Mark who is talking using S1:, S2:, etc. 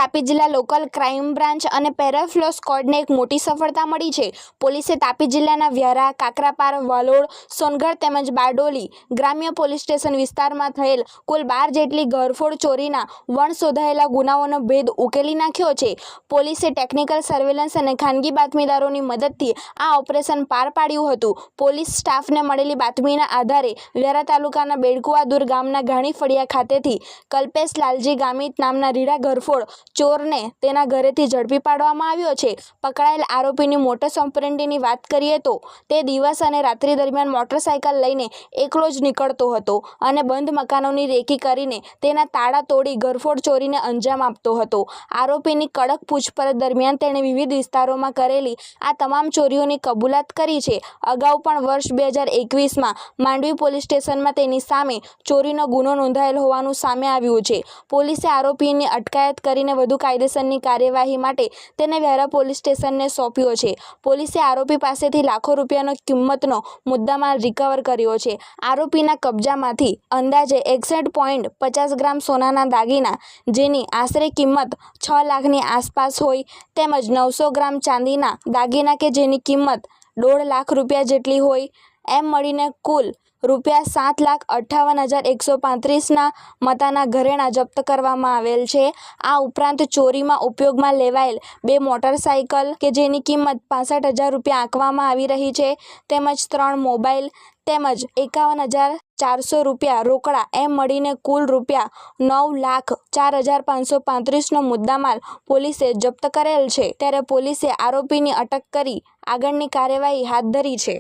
S1: તાપી જિલ્લા local crime branch અને પેરાફ્લો સ્ક્વોડને એક મોટી સફળતા મળી છે। પોલીસે તાપી જિલ્લાના વ્યારા, કાકરાપાર, વાલોડ, સોનગઢ તેમજ બારડોલી ગ્રામ્ય પોલીસ સ્ટેશન વિસ્તારમાં થયેલ કુલ 12 જેટલી ઘરફોડ ચોરીના વણશોધાયેલા ગુનાઓનો ભેદ ઉકેલી નાખ્યો છે। પોલીસે ટેકનિકલ સર્વેલન્સ અને ખાનગી બાતમીદારોની મદદથી આ ઓપરેશન પાર પાડ્યું હતું। પોલીસ સ્ટાફને મળેલી બાતમીના આધારે વ્યારા તાલુકાના બેડકુવા દૂર ગામના ઘાણી ફળિયા ખાતેથી કલ્પેશ લાલજી ગામિત નામના રીડા ઘરફોડ ચોરને તેના ઘરેથી ઝડપી પાડવામાં આવ્યો છે। પકડાયેલ આરોપીની મોટસ ઓપરેન્ડીની વાત કરીએ તો તે દિવસ અને રાત્રિ દરમિયાન મોટરસાયકલ લઈને એકલો જ નીકળતો હતો અને બંધ મકાનોની રેકી કરીને તેના તાળા તોડી ઘરફોડ ચોરીને અંજામ આપતો હતો। આરોપીની કડક પૂછપરછ દરમિયાન તેણે વિવિધ વિસ્તારોમાં કરેલી આ તમામ ચોરીઓની કબૂલાત કરી છે। અગાઉ પણ વર્ષ 2021માં માંડવી પોલીસ સ્ટેશનમાં તેની સામે ચોરીનો ગુનો નોંધાયેલ હોવાનું સામે આવ્યું છે। પોલીસે આરોપીની અટકાયત કરીને વધુ કાયદેસરની કાર્યવાહી માટે તેને વ્યારા પોલીસ સ્ટેશનને સોંપ્યો છે। પોલીસે આરોપી પાસેથી લાખો રૂપિયાનો કિંમતનો મુદ્દામાલ રિકવર કર્યો છે। આરોપીના કબજામાંથી અંદાજે 61.50 ગ્રામ સોનાના દાગીના જેની આશરે કિંમત 6 લાખની આસપાસ હોય તેમજ 900 ગ્રામ ચાંદીના દાગીના કે જેની કિંમત 1.5 લાખ રૂપિયા જેટલી હોય એમ મળીને કુલ ₹7,58,135ના મતાના ઘરેણા જપ્ત કરવામાં આવેલ છે। આ ઉપરાંત ચોરીમાં ઉપયોગમાં લેવાયેલ 2 મોટરસાયકલ કે જેની કિંમત 65,000 રૂપિયા આંકવામાં આવી રહી છે તેમજ 3 મોબાઈલ તેમજ 51,400 રૂપિયા રોકડા એમ મળીને કુલ ₹9,04,535નો મુદ્દામાલ પોલીસે જપ્ત કરેલ છે। ત્યારે પોલીસે આરોપીની અટક કરી આગળની કાર્યવાહી હાથ ધરી છે।